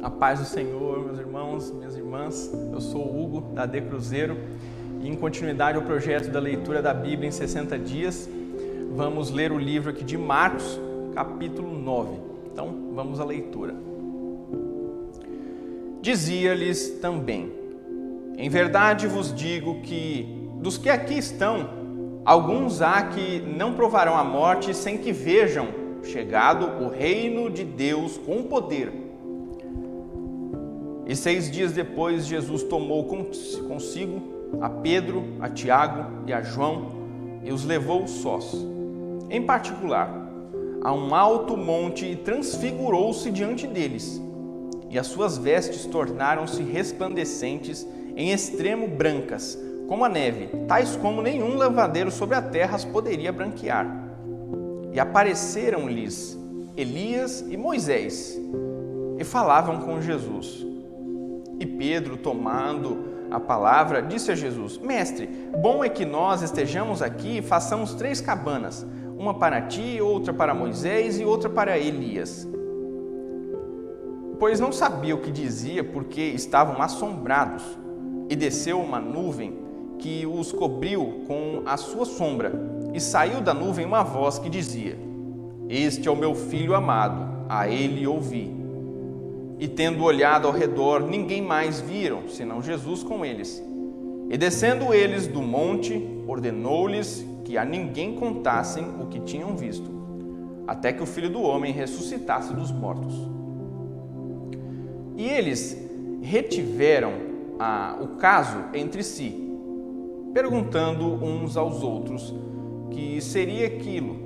A paz do Senhor, meus irmãos, minhas irmãs. Eu sou o Hugo, da AD Cruzeiro, e em continuidade ao projeto da leitura da Bíblia em 60 dias, vamos ler o livro aqui de Marcos, capítulo 9. Então, vamos à leitura. Dizia-lhes também: em verdade vos digo que, dos que aqui estão, alguns há que não provarão a morte sem que vejam chegado o reino de Deus com poder. E 6 dias depois, Jesus tomou consigo a Pedro, a Tiago e a João e os levou sós, em particular, a um alto monte e transfigurou-se diante deles. E as suas vestes tornaram-se resplandecentes, em extremo brancas, como a neve, tais como nenhum lavadeiro sobre a terra as poderia branquear. E apareceram-lhes Elias e Moisés, e falavam com Jesus. E Pedro, tomando a palavra, disse a Jesus: Mestre, bom é que nós estejamos aqui e façamos 3 cabanas, uma para ti, outra para Moisés e outra para Elias. Pois não sabia o que dizia, porque estavam assombrados. E desceu uma nuvem que os cobriu com a sua sombra, e saiu da nuvem uma voz que dizia: Este é o meu filho amado, a ele ouvi. E tendo olhado ao redor, ninguém mais viram, senão Jesus com eles. E descendo eles do monte, ordenou-lhes que a ninguém contassem o que tinham visto, até que o Filho do Homem ressuscitasse dos mortos. E eles retiveram o caso entre si, perguntando uns aos outros que seria aquilo,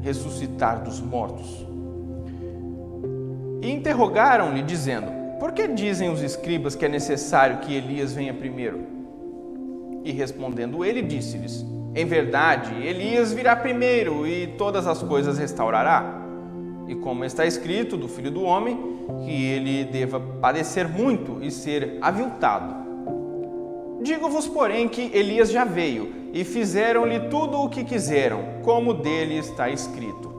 ressuscitar dos mortos. E interrogaram-lhe, dizendo: Por que dizem os escribas que é necessário que Elias venha primeiro? E respondendo ele, disse-lhes: Em verdade, Elias virá primeiro e todas as coisas restaurará. E como está escrito do Filho do Homem, que ele deva padecer muito e ser aviltado. Digo-vos, porém, que Elias já veio, e fizeram-lhe tudo o que quiseram, como dele está escrito.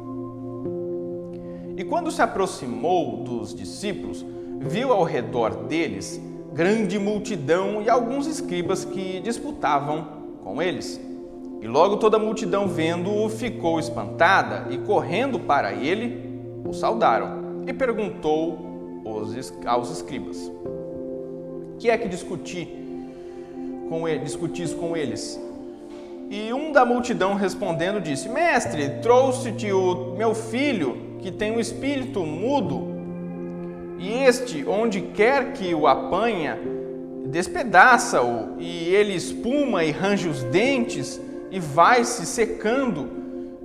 E quando se aproximou dos discípulos, viu ao redor deles grande multidão e alguns escribas que disputavam com eles. E logo toda a multidão, vendo-o, ficou espantada, e correndo para ele, o saudaram. E perguntou aos escribas: Que é que discutis com eles? E um da multidão respondendo disse: Mestre, trouxe-te o meu filho, que tem um espírito mudo, e este, onde quer que o apanha, despedaça-o, e ele espuma e range os dentes, e vai se secando.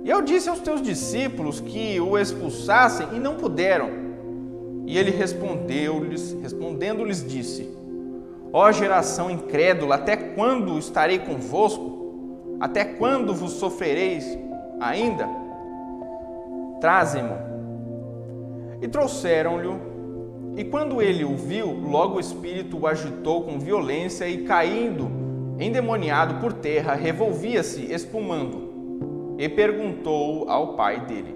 E eu disse aos teus discípulos que o expulsassem, e não puderam. E ele respondendo-lhes disse: Ó geração incrédula, até quando estarei convosco? Até quando vos sofrereis ainda? Traze-mo. E trouxeram-lhe, e quando ele o viu, logo o espírito o agitou com violência, e caindo, endemoniado por terra, revolvia-se, espumando. E perguntou ao pai dele: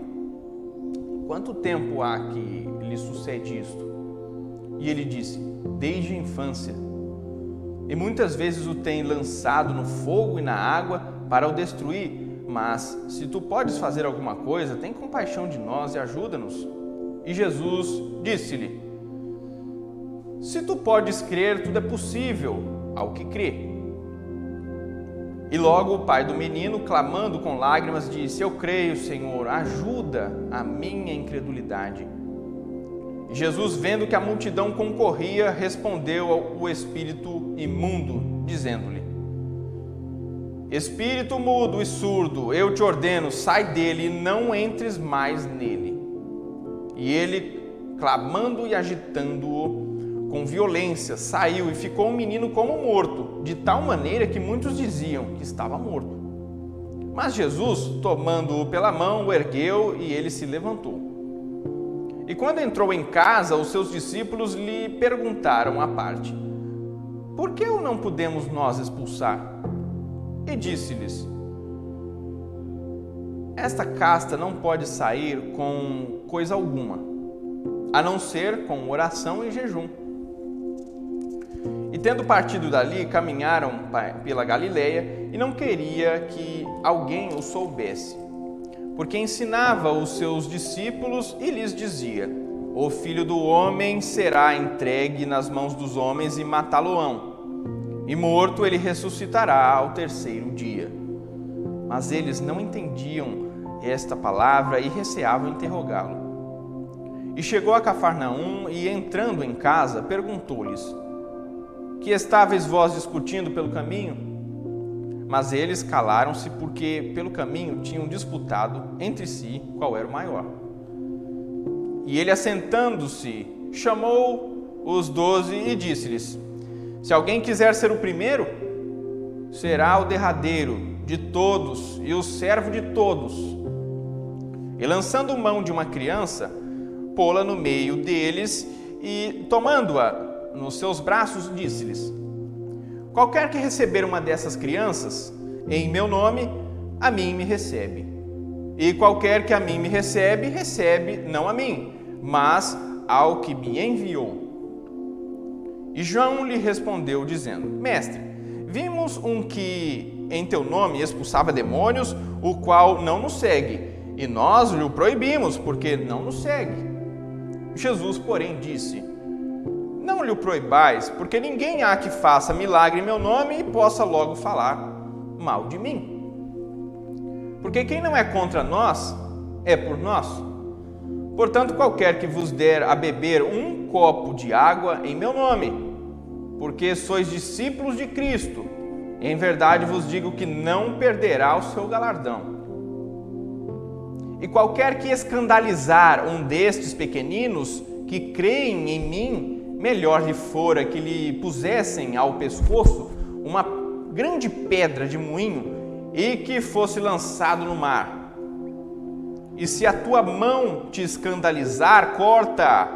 Quanto tempo há que lhe sucede isto? E ele disse: Desde a infância. E muitas vezes o tem lançado no fogo e na água para o destruir. Mas, se tu podes fazer alguma coisa, tem compaixão de nós e ajuda-nos. E Jesus disse-lhe: Se tu podes crer, tudo é possível ao que crê. E logo o pai do menino, clamando com lágrimas, disse: Eu creio, Senhor, ajuda a minha incredulidade. E Jesus, vendo que a multidão concorria, respondeu ao espírito imundo, dizendo-lhe: Espírito mudo e surdo, eu te ordeno, sai dele e não entres mais nele. E ele, clamando e agitando-o com violência, saiu e ficou o menino como morto, de tal maneira que muitos diziam que estava morto. Mas Jesus, tomando-o pela mão, o ergueu e ele se levantou. E quando entrou em casa, os seus discípulos lhe perguntaram à parte: Por que o não podemos nós expulsar? E disse-lhes: Esta casta não pode sair com coisa alguma, a não ser com oração e jejum. E tendo partido dali, caminharam pela Galileia e não queria que alguém o soubesse, porque ensinava os seus discípulos e lhes dizia: o Filho do Homem será entregue nas mãos dos homens e matá-lo-ão, e morto ele ressuscitará ao terceiro dia. Mas eles não entendiam esta palavra e receavam interrogá-lo. E chegou a Cafarnaum e, entrando em casa, perguntou-lhes: que estáveis vós discutindo pelo caminho? Mas eles calaram-se, porque pelo caminho tinham disputado entre si qual era o maior. E ele, assentando-se, chamou os 12 e disse-lhes: se alguém quiser ser o primeiro, será o derradeiro de todos e o servo de todos. E lançando mão de uma criança, pô-la no meio deles e, tomando-a nos seus braços, disse-lhes: qualquer que receber uma dessas crianças em meu nome, a mim me recebe. E qualquer que a mim me recebe, recebe não a mim, mas ao que me enviou. E João lhe respondeu, dizendo: mestre, vimos um que em teu nome expulsava demônios, o qual não nos segue, e nós lhe o proibimos, porque não nos segue. Jesus, porém, disse: não lhe o proibais, porque ninguém há que faça milagre em meu nome e possa logo falar mal de mim. Porque quem não é contra nós, é por nós. Portanto, qualquer que vos der a beber um copo de água em meu nome, porque sois discípulos de Cristo, em verdade vos digo que não perderá o seu galardão. E qualquer que escandalizar um destes pequeninos que creem em mim, melhor lhe fora que lhe pusessem ao pescoço uma grande pedra de moinho e que fosse lançado no mar. E se a tua mão te escandalizar, corta.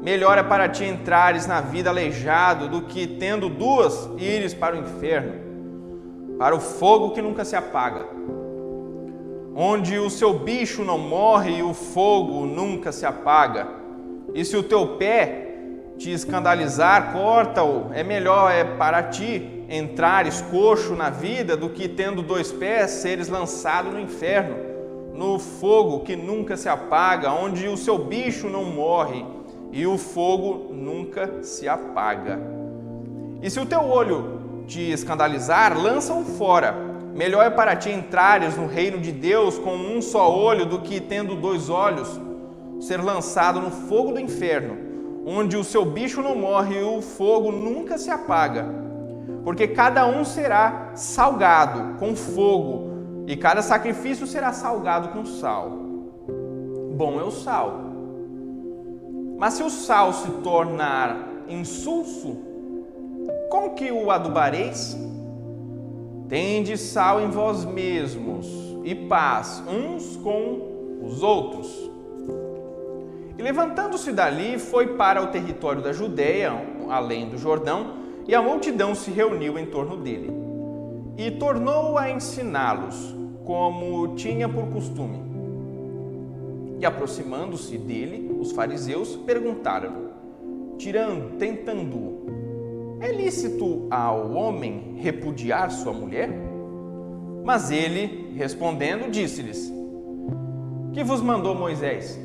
Melhor é para ti entrares na vida aleijado do que, tendo duas, ires para o inferno, para o fogo que nunca se apaga, onde o seu bicho não morre e o fogo nunca se apaga. E se o teu pé te escandalizar, corta-o. Melhor é para ti entrares coxo na vida do que, tendo 2 pés, seres lançado no inferno, no fogo que nunca se apaga, onde o seu bicho não morre e o fogo nunca se apaga. E se o teu olho te escandalizar, lança-o fora. Melhor é para ti entrares no reino de Deus com um só olho do que, tendo 2 olhos, ser lançado no fogo do inferno, onde o seu bicho não morre e o fogo nunca se apaga. Porque cada um será salgado com fogo, e cada sacrifício será salgado com sal. Bom é o sal. Mas se o sal se tornar insulso, como que o adubareis? Tende sal em vós mesmos e paz uns com os outros. E levantando-se dali, foi para o território da Judeia, além do Jordão, e a multidão se reuniu em torno dele. E tornou a ensiná-los, como tinha por costume. E aproximando-se dele, os fariseus perguntaram, tentando-o: é lícito ao homem repudiar sua mulher? Mas ele, respondendo, disse-lhes: que vos mandou Moisés?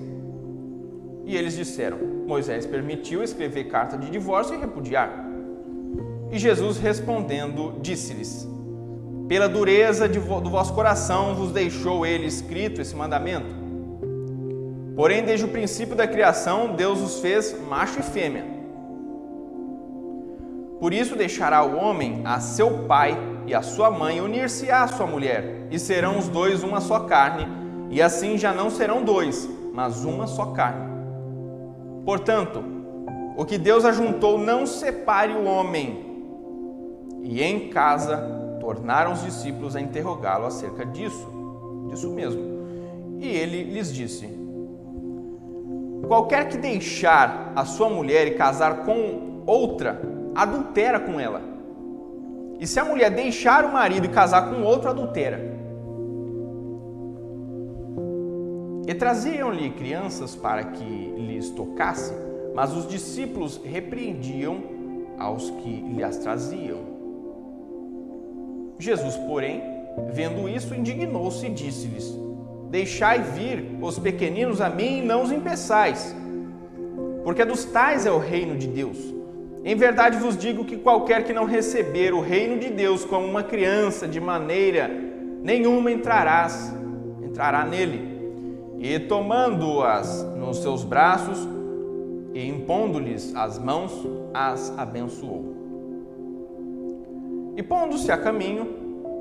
E eles disseram: Moisés permitiu escrever carta de divórcio e repudiar. E Jesus, respondendo, disse-lhes: pela dureza do vosso coração vos deixou ele escrito esse mandamento. Porém, desde o princípio da criação, Deus os fez macho e fêmea. Por isso deixará o homem a seu pai e a sua mãe, unir-se-á à sua mulher, e serão os 2 uma só carne, e assim já não serão 2, mas uma só carne. Portanto, o que Deus ajuntou não separe o homem. E em casa tornaram os discípulos a interrogá-lo acerca disso mesmo. E ele lhes disse: qualquer que deixar a sua mulher e casar com outra, adultera com ela. E se a mulher deixar o marido e casar com outro, adultera. E traziam-lhe crianças para que lhes tocasse, mas os discípulos repreendiam aos que lhes traziam. Jesus, porém, vendo isso, indignou-se e disse-lhes: Deixai vir os pequeninos a mim e não os impeçais, porque dos tais é o reino de Deus. Em verdade vos digo que qualquer que não receber o reino de Deus como uma criança, de maneira nenhuma entrará nele. E tomando-as nos seus braços e impondo-lhes as mãos, as abençoou. E pondo-se a caminho,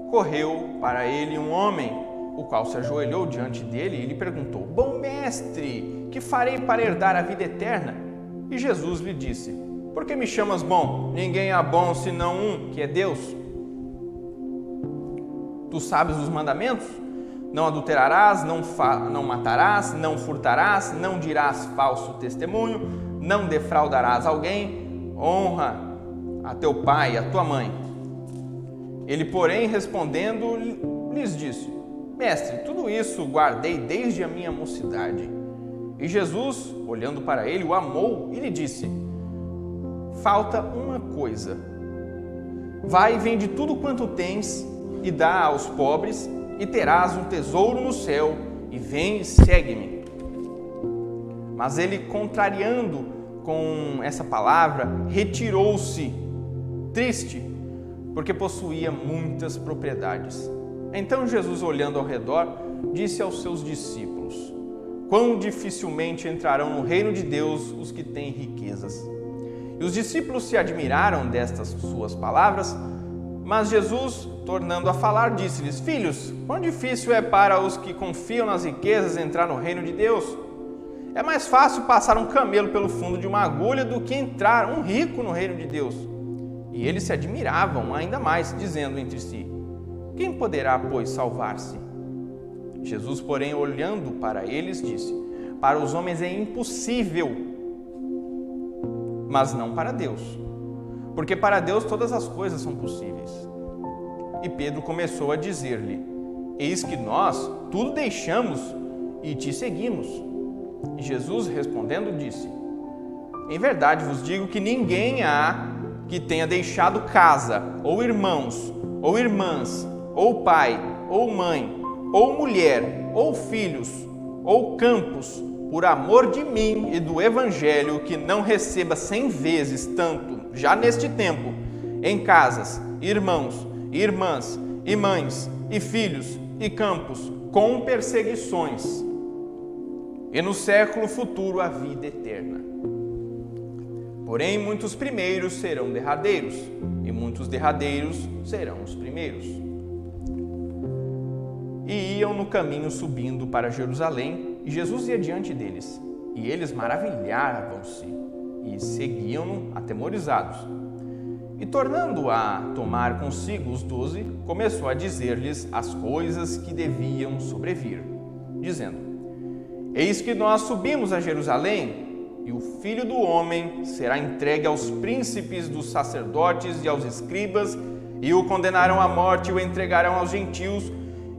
correu para ele um homem, o qual se ajoelhou diante dele e lhe perguntou: Bom mestre, que farei para herdar a vida eterna? E Jesus lhe disse: Por que me chamas bom? Ninguém é bom senão um, que é Deus. Tu sabes os mandamentos? Não adulterarás, não matarás, não furtarás, não dirás falso testemunho, não defraudarás alguém, honra a teu pai e a tua mãe. Ele, porém, respondendo, lhes disse: Mestre, tudo isso guardei desde a minha mocidade. E Jesus, olhando para ele, o amou e lhe disse: Falta uma coisa. Vai e vende tudo quanto tens e dá aos pobres, e terás um tesouro no céu, e vem e segue-me. Mas ele, contrariando com essa palavra, retirou-se, triste, porque possuía muitas propriedades. Então Jesus, olhando ao redor, disse aos seus discípulos: Quão dificilmente entrarão no reino de Deus os que têm riquezas. E os discípulos se admiraram destas suas palavras, mas Jesus, tornando a falar, disse-lhes: Filhos, quão difícil é para os que confiam nas riquezas entrar no reino de Deus? É mais fácil passar um camelo pelo fundo de uma agulha do que entrar um rico no reino de Deus. E eles se admiravam ainda mais, dizendo entre si: Quem poderá, pois, salvar-se? Jesus, porém, olhando para eles, disse: Para os homens é impossível, mas não para Deus, porque para Deus todas as coisas são possíveis. E Pedro começou a dizer-lhe: Eis que nós tudo deixamos e te seguimos. E Jesus, respondendo, disse: Em verdade vos digo que ninguém há que tenha deixado casa, ou irmãos, ou irmãs, ou pai, ou mãe, ou mulher, ou filhos, ou campos, por amor de mim e do Evangelho, que não receba 100 vezes tanto, já neste tempo, em casas, irmãos, irmãs, e mães, e filhos, e campos, com perseguições, e no século futuro a vida eterna. Porém, muitos primeiros serão derradeiros, e muitos derradeiros serão os primeiros. E iam no caminho subindo para Jerusalém, e Jesus ia diante deles. E eles maravilhavam-se, e seguiam-no atemorizados. E tornando a tomar consigo os 12, começou a dizer-lhes as coisas que deviam sobrevir, dizendo: Eis que nós subimos a Jerusalém, e o Filho do Homem será entregue aos príncipes dos sacerdotes e aos escribas, e o condenarão à morte e o entregarão aos gentios,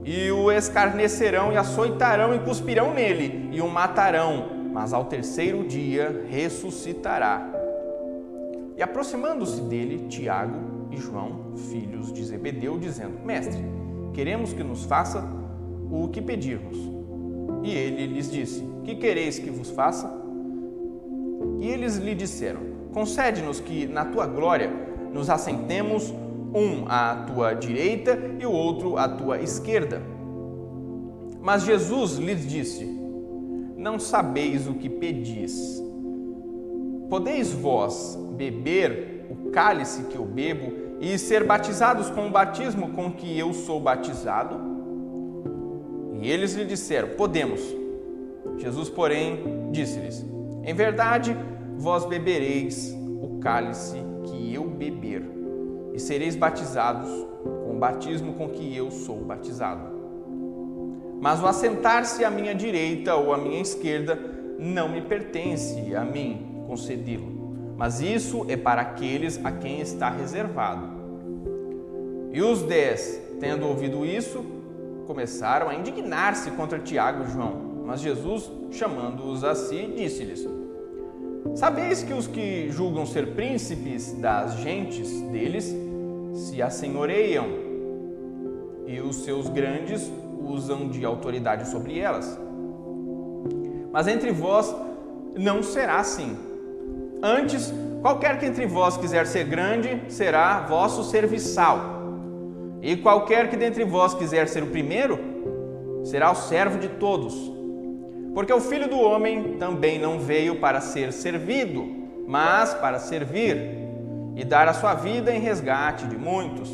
e o escarnecerão e açoitarão e cuspirão nele, e o matarão, mas ao terceiro dia ressuscitará. E aproximando-se dele, Tiago e João, filhos de Zebedeu, dizendo: Mestre, queremos que nos faça o que pedirmos. E ele lhes disse: Que quereis que vos faça? E eles lhe disseram: Concede-nos que na tua glória nos assentemos, um à tua direita e o outro à tua esquerda. Mas Jesus lhes disse: Não sabeis o que pedis. Podeis vós beber o cálice que eu bebo e ser batizados com o batismo com que eu sou batizado? E eles lhe disseram: Podemos. Jesus, porém, disse-lhes: Em verdade, vós bebereis o cálice que eu beber, e sereis batizados com o batismo com que eu sou batizado. Mas o assentar-se à minha direita ou à minha esquerda não me pertence a mim concedê-lo, mas isso é para aqueles a quem está reservado. E os 10, tendo ouvido isso, começaram a indignar-se contra Tiago e João. Mas Jesus, chamando-os a si, disse-lhes: Sabeis que os que julgam ser príncipes das gentes deles se assenhoreiam, e os seus grandes usam de autoridade sobre elas. Mas entre vós não será assim. Antes, qualquer que entre vós quiser ser grande, será vosso serviçal. E qualquer que dentre vós quiser ser o primeiro, será o servo de todos. Porque o Filho do Homem também não veio para ser servido, mas para servir e dar a sua vida em resgate de muitos.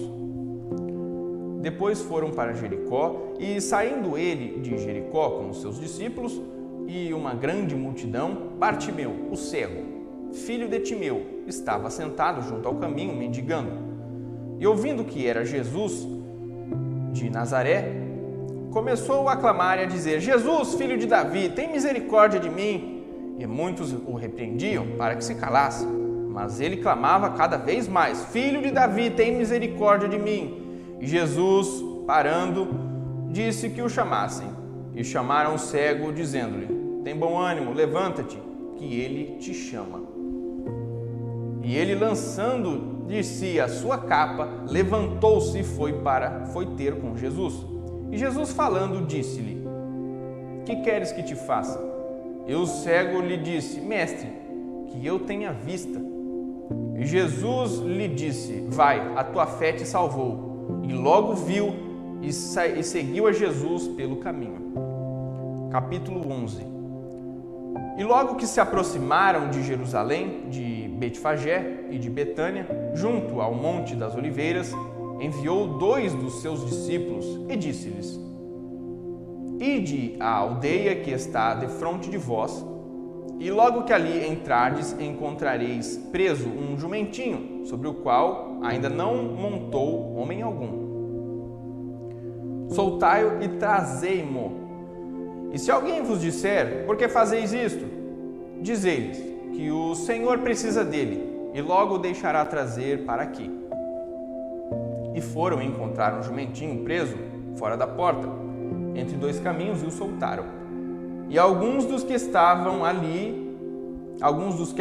Depois foram para Jericó, e saindo ele de Jericó com os seus discípulos e uma grande multidão, Bartimeu, o cego, filho de Timeu, estava sentado junto ao caminho, mendigando. E ouvindo que era Jesus de Nazaré, começou a clamar e a dizer: Jesus, filho de Davi, tem misericórdia de mim. E muitos o repreendiam para que se calasse, mas ele clamava cada vez mais: Filho de Davi, tem misericórdia de mim. E Jesus, parando, disse que o chamassem. E chamaram o cego, dizendo-lhe: Tem bom ânimo, levanta-te, que ele te chama. E ele, lançando de si a sua capa, levantou-se e foi ter com Jesus. E Jesus, falando, disse-lhe: Que queres que te faça? E o cego lhe disse: Mestre, que eu tenha vista. E Jesus lhe disse: Vai, a tua fé te salvou. E logo viu e seguiu a Jesus pelo caminho. Capítulo 11. E logo que se aproximaram de Jerusalém, de Betfagé e de Betânia, junto ao Monte das Oliveiras, enviou 2 dos seus discípulos e disse-lhes: Ide à aldeia que está defronte de vós, e logo que ali entrardes, encontrareis preso um jumentinho, sobre o qual ainda não montou homem algum. Soltai-o e trazei-mo. E se alguém vos disser: Por que fazeis isto? Dizei-lhes que o Senhor precisa dele, e logo o deixará trazer para aqui. E foram e encontraram um jumentinho preso fora da porta, entre 2 caminhos, e o soltaram. E alguns dos que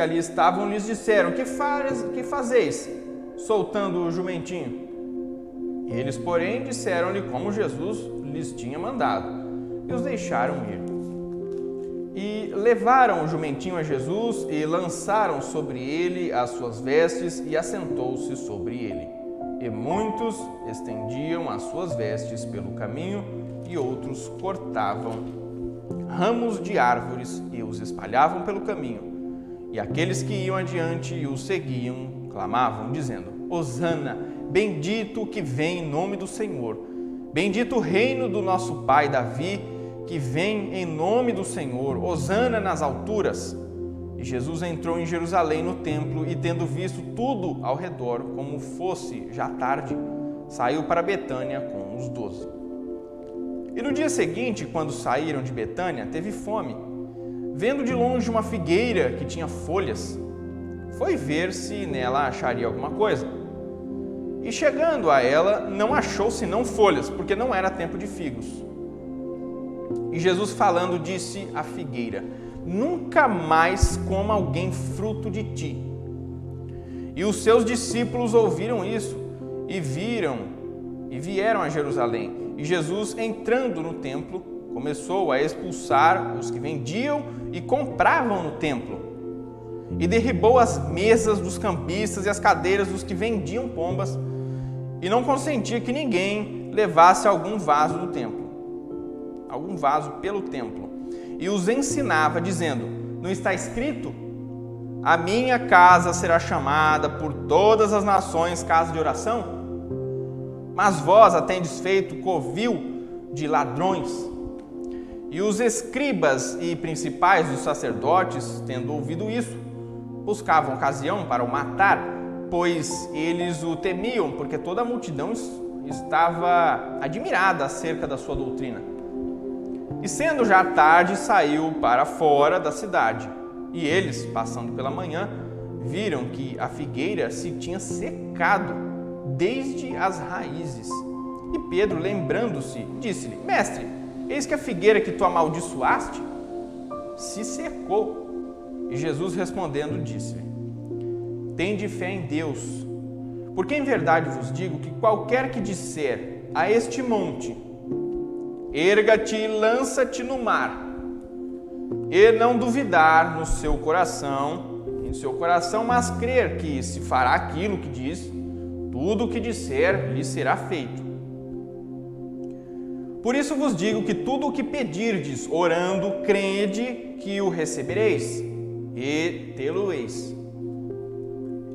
ali estavam lhes disseram: Que fazeis, soltando o jumentinho? E eles, porém, disseram-lhe como Jesus lhes tinha mandado, e os deixaram ir. E levaram o jumentinho a Jesus e lançaram sobre ele as suas vestes, e assentou-se sobre ele. E muitos estendiam as suas vestes pelo caminho, e outros cortavam ramos de árvores e os espalhavam pelo caminho. E aqueles que iam adiante e o seguiam clamavam, dizendo: Hosana, bendito o que vem em nome do Senhor. Bendito o reino do nosso pai Davi, que vem em nome do Senhor. Hosana nas alturas. E Jesus entrou em Jerusalém no templo, e tendo visto tudo ao redor, como fosse já tarde, saiu para Betânia com os 12. E no dia seguinte, quando saíram de Betânia, teve fome. Vendo de longe uma figueira que tinha folhas, foi ver se nela acharia alguma coisa. E chegando a ela, não achou senão folhas, porque não era tempo de figos. E Jesus, falando, disse à figueira: Nunca mais coma alguém fruto de ti. E os seus discípulos ouviram isso e vieram a Jerusalém. E Jesus, entrando no templo, começou a expulsar os que vendiam e compravam no templo. E derribou as mesas dos cambistas e as cadeiras dos que vendiam pombas, e não consentia que ninguém levasse algum vaso pelo templo. E os ensinava, dizendo: Não está escrito? A minha casa será chamada por todas as nações casa de oração? Mas vós a tendes feito covil de ladrões. E os escribas e principais dos sacerdotes, tendo ouvido isso, buscavam ocasião para o matar, pois eles o temiam, porque toda a multidão estava admirada acerca da sua doutrina. E sendo já tarde, saiu para fora da cidade. E eles, passando pela manhã, viram que a figueira se tinha secado desde as raízes. E Pedro, lembrando-se, disse-lhe: Mestre, Eis que a figueira que tu amaldiçoaste se secou. E Jesus respondendo disse-lhe: tende fé em Deus, porque em verdade vos digo que qualquer que disser a este monte, erga-te e lança-te no mar, e não duvidar no seu coração, mas crer que se fará aquilo que diz, tudo o que disser lhe será feito. Por isso vos digo que tudo o que pedirdes, orando, crede que o recebereis, e tê-lo-eis.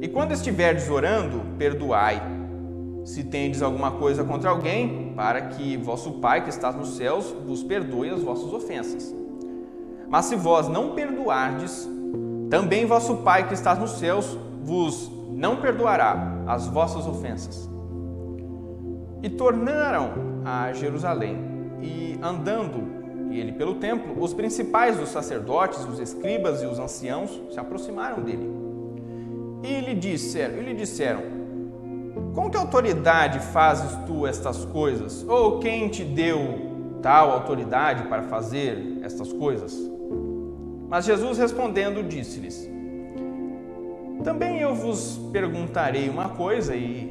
E quando estiverdes orando, perdoai, se tendes alguma coisa contra alguém, para que vosso Pai que está nos céus vos perdoe as vossas ofensas. Mas se vós não perdoardes, também vosso Pai que está nos céus vos não perdoará as vossas ofensas. E tornaram a Jerusalém, e andando ele pelo templo, os principais dos sacerdotes, os escribas e os anciãos se aproximaram dele. E lhe disseram: com que autoridade fazes tu estas coisas? Ou quem te deu tal autoridade para fazer estas coisas? Mas Jesus respondendo disse-lhes: também eu vos perguntarei uma coisa e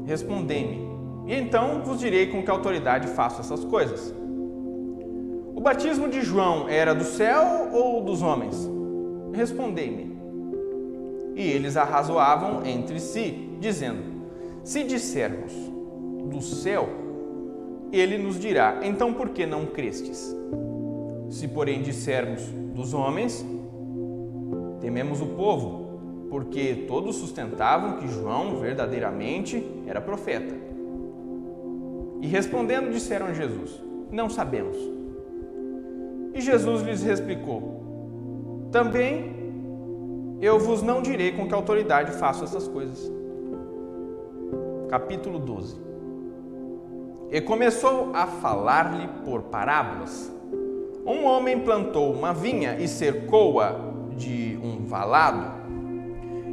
respondei-me, e então vos direi com que autoridade faço essas coisas. O batismo de João era do céu ou dos homens? Respondei-me. E eles arrazoavam entre si, dizendo: se dissermos do céu, ele nos dirá: então por que não crestes? Se porém dissermos dos homens, tememos o povo, porque todos sustentavam que João verdadeiramente era profeta. E respondendo disseram a Jesus: não sabemos. E Jesus lhes replicou: também eu vos não direi com que autoridade faço essas coisas. Capítulo 12. E começou a falar-lhe por parábolas. Um homem plantou uma vinha e cercou-a de um valado,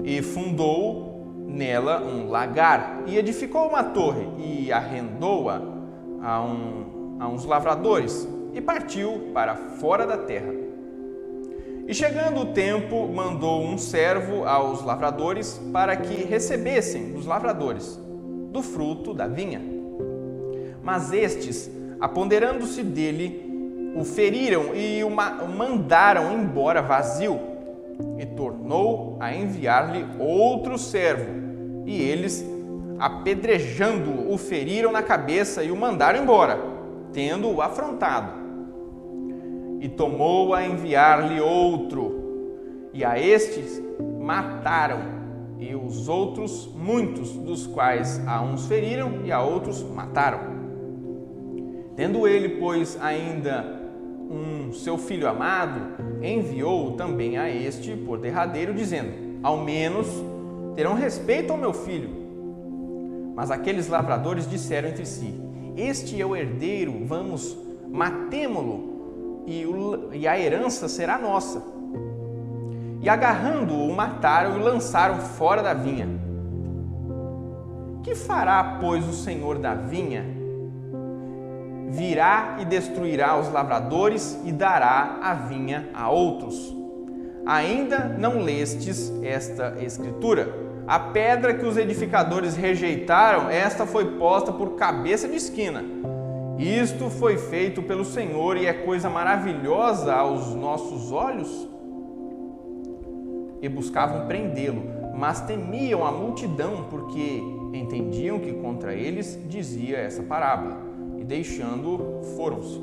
e fundou nela um lagar, e edificou uma torre, e arrendou-a a uns lavradores, e partiu para fora da terra. E chegando o tempo, mandou um servo aos lavradores para que recebessem dos lavradores do fruto da vinha. Mas estes, apoderando-se dele, o feriram e o mandaram embora vazio, e tornou a enviar-lhe outro servo. E eles, apedrejando-o, o feriram na cabeça e o mandaram embora, tendo-o afrontado. E tomou a enviar-lhe outro, e a estes mataram, e os outros muitos, dos quais a uns feriram e a outros mataram. Tendo ele, pois, ainda seu filho amado, enviou também a este por derradeiro, dizendo: ao menos terão respeito ao meu filho. Mas aqueles lavradores disseram entre si: este é o herdeiro, vamos, matemo-lo, e a herança será nossa. E agarrando-o, o mataram e o lançaram fora da vinha. Que fará, pois, o senhor da vinha? Virá e destruirá os lavradores e dará a vinha a outros. Ainda não lestes esta escritura? A pedra que os edificadores rejeitaram, esta foi posta por cabeça de esquina. Isto foi feito pelo Senhor e é coisa maravilhosa aos nossos olhos. E buscavam prendê-lo, mas temiam a multidão, porque entendiam que contra eles dizia essa parábola. E deixando-o, foram-se.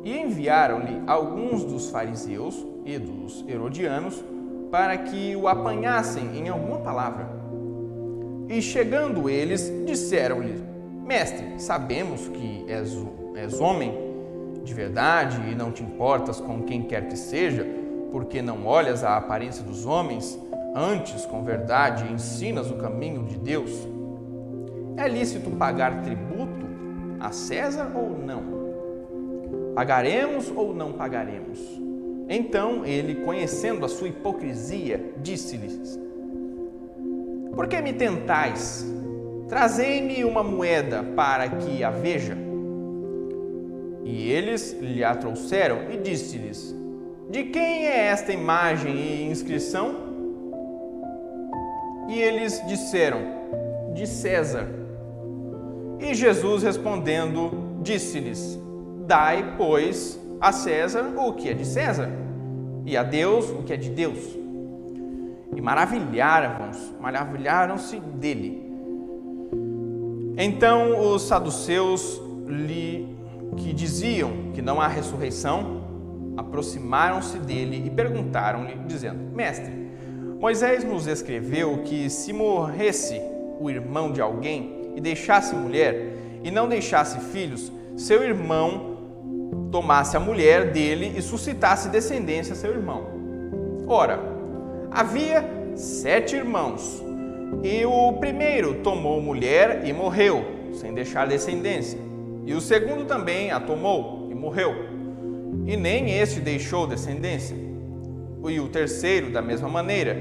E enviaram-lhe alguns dos fariseus e dos herodianos para que o apanhassem em alguma palavra. E chegando eles, disseram-lhe: mestre, sabemos que és homem de verdade e não te importas com quem quer que seja, porque não olhas a aparência dos homens, antes com verdade ensinas o caminho de Deus. É lícito pagar tributo a César ou não? Pagaremos ou não pagaremos? Então ele, conhecendo a sua hipocrisia, disse-lhes: por que me tentais? Trazei-me uma moeda para que a veja. E eles lhe a trouxeram e disse-lhes: de quem é esta imagem e inscrição? E eles disseram: de César. E Jesus respondendo, disse-lhes: dai, pois, a César o que é de César, e a Deus o que é de Deus. E maravilharam-se dele. Então os saduceus, que diziam que não há ressurreição, aproximaram-se dele e perguntaram-lhe, dizendo: mestre, Moisés nos escreveu que se morresse o irmão de alguém e deixasse mulher e não deixasse filhos, seu irmão tomasse a mulher dele e suscitasse descendência a seu irmão. Ora, havia 7 irmãos, e o primeiro tomou mulher e morreu, sem deixar descendência. E o segundo também a tomou e morreu, e nem este deixou descendência. E o terceiro da mesma maneira.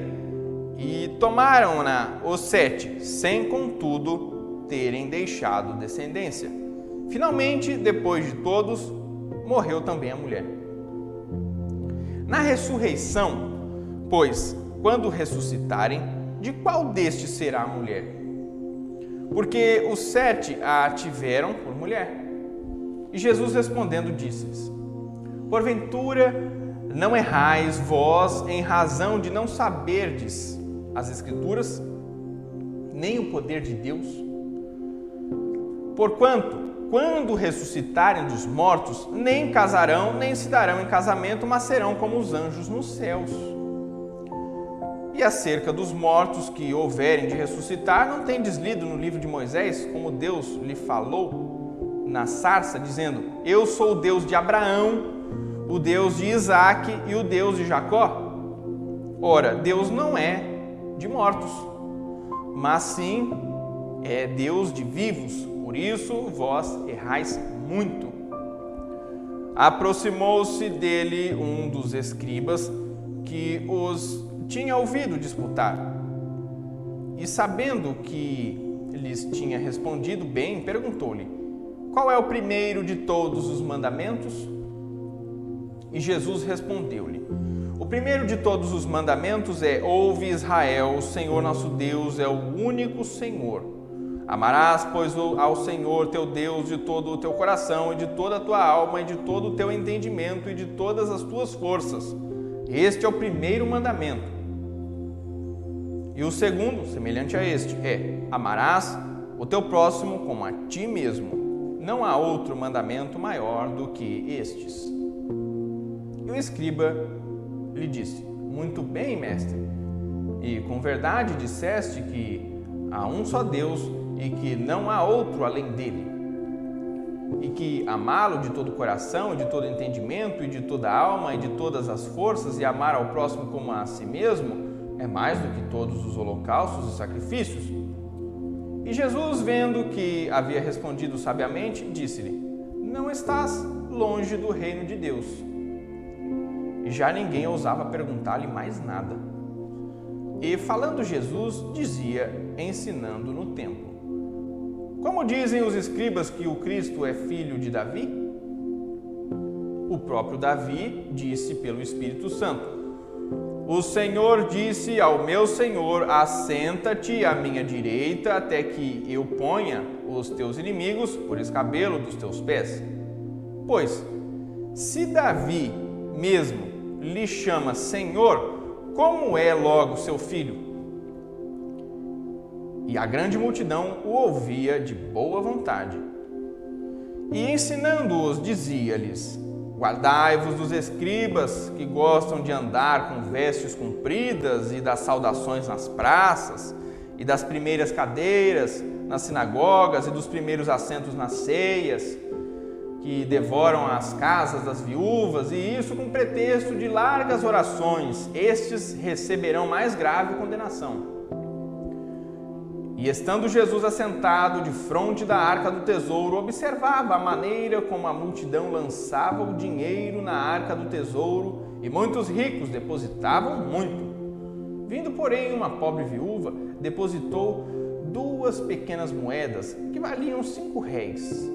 E tomaram-na os 7, sem contudo terem deixado descendência. Finalmente, depois de todos, morreu também a mulher. Na ressurreição, pois, quando ressuscitarem, de qual destes será a mulher? Porque os 7 a tiveram por mulher. E Jesus respondendo disse-lhes: porventura não errais vós em razão de não saberdes as Escrituras, nem o poder de Deus? Porquanto, quando ressuscitarem dos mortos, nem casarão, nem se darão em casamento, mas serão como os anjos nos céus. E acerca dos mortos que houverem de ressuscitar, não tendes lido no livro de Moisés, como Deus lhe falou na sarça, dizendo: eu sou o Deus de Abraão, o Deus de Isaque e o Deus de Jacó? Ora, Deus não é de mortos, mas sim é Deus de vivos, por isso vós errais muito. Aproximou-se dele um dos escribas que os tinha ouvido disputar, e sabendo que lhes tinha respondido bem, perguntou-lhe: qual é o primeiro de todos os mandamentos? E Jesus respondeu-lhe: o primeiro de todos os mandamentos é: ouve, Israel, o Senhor nosso Deus é o único Senhor. Amarás, pois, ao Senhor teu Deus de todo o teu coração e de toda a tua alma e de todo o teu entendimento e de todas as tuas forças. Este é o primeiro mandamento. E o segundo, semelhante a este, é: amarás o teu próximo como a ti mesmo. Não há outro mandamento maior do que estes. E o escriba lhe disse: muito bem, mestre, e com verdade disseste que há um só Deus e que não há outro além dele, e que amá-lo de todo o coração e de todo entendimento e de toda a alma e de todas as forças e amar ao próximo como a si mesmo é mais do que todos os holocaustos e sacrifícios. E Jesus, vendo que havia respondido sabiamente, disse-lhe: não estás longe do reino de Deus. E já ninguém ousava perguntar-lhe mais nada. E falando Jesus, dizia, ensinando no templo: como dizem os escribas que o Cristo é filho de Davi? O próprio Davi disse pelo Espírito Santo: o Senhor disse ao meu Senhor: assenta-te à minha direita, até que eu ponha os teus inimigos por escabelo dos teus pés. Pois, se Davi mesmo lhe chama Senhor, como é logo seu filho? E a grande multidão o ouvia de boa vontade. E ensinando-os, dizia-lhes: guardai-vos dos escribas que gostam de andar com vestes compridas e das saudações nas praças e das primeiras cadeiras nas sinagogas e dos primeiros assentos nas ceias, que devoram as casas das viúvas, e isso com pretexto de largas orações. Estes receberão mais grave condenação. E estando Jesus assentado defronte da arca do tesouro, observava a maneira como a multidão lançava o dinheiro na arca do tesouro, e muitos ricos depositavam muito. Vindo, porém, uma pobre viúva, depositou 2 pequenas moedas, que valiam 5 réis.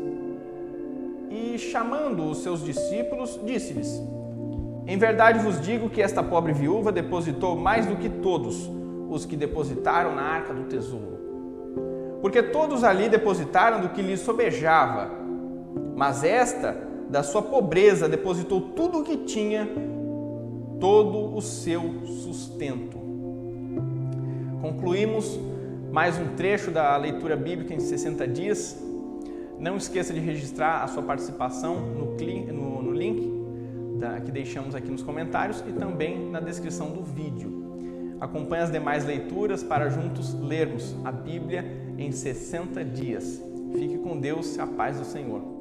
e, chamando os seus discípulos, disse-lhes: Em verdade vos digo que esta pobre viúva depositou mais do que todos os que depositaram na arca do tesouro. Porque todos ali depositaram do que lhes sobejava, mas esta, da sua pobreza, depositou tudo o que tinha, todo o seu sustento. Concluímos mais um trecho da leitura bíblica em 60 dias. Não esqueça de registrar a sua participação no link que deixamos aqui nos comentários e também na descrição do vídeo. Acompanhe as demais leituras para juntos lermos a Bíblia em 60 dias. Fique com Deus e a paz do Senhor.